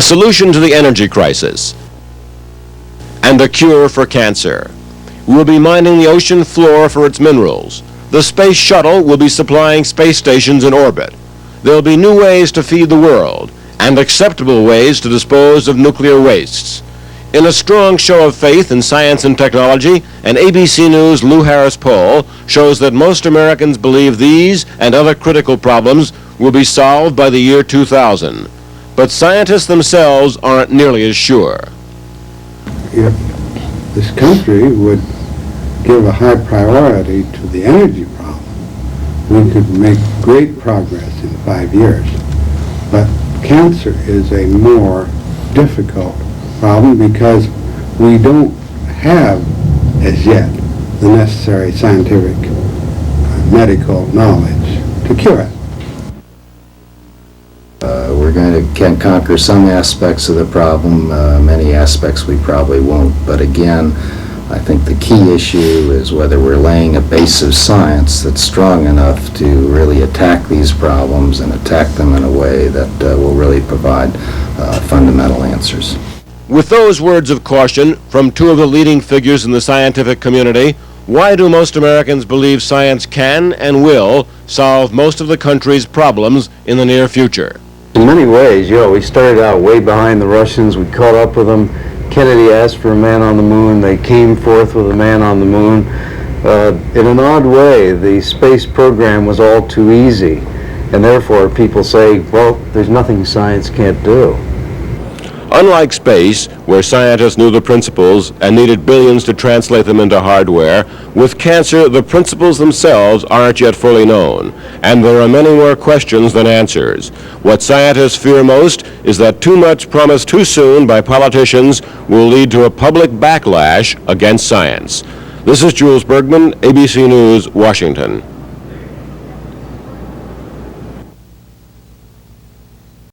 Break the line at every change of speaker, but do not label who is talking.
solution to the energy crisis, and a cure for cancer. We will be mining the ocean floor for its minerals. The space shuttle will be supplying space stations in orbit. There will be new ways to feed the world and acceptable ways to dispose of nuclear wastes. In a strong show of faith in science and technology, an ABC News Lou Harris poll shows that most Americans believe these and other critical problems will be solved by the year 2000. But scientists themselves aren't nearly as sure.
If this country would give a high priority to the energy problem, we could make great progress in 5 years. But cancer is a more difficult problem because we don't have, as yet, the necessary scientific medical knowledge to cure it.
We're going to conquer some aspects of the problem, many aspects we probably won't, but again, I think the key issue is whether we're laying a base of science that's strong enough to really attack these problems and attack them in a way that will really provide fundamental answers.
With those words of caution from two of the leading figures in the scientific community, why do most Americans believe science can and will solve most of the country's problems in the near future?
In many ways, we started out way behind the Russians. We caught up with them. Kennedy asked for a man on the moon. They came forth with a man on the moon. In an odd way, the space program was all too easy, and therefore people say, well, there's nothing science can't do.
Unlike space, where scientists knew the principles and needed billions to translate them into hardware, with cancer, the principles themselves aren't yet fully known, and there are many more questions than answers. What scientists fear most is that too much promised too soon by politicians will lead to a public backlash against science. This is Jules Bergman, ABC News, Washington.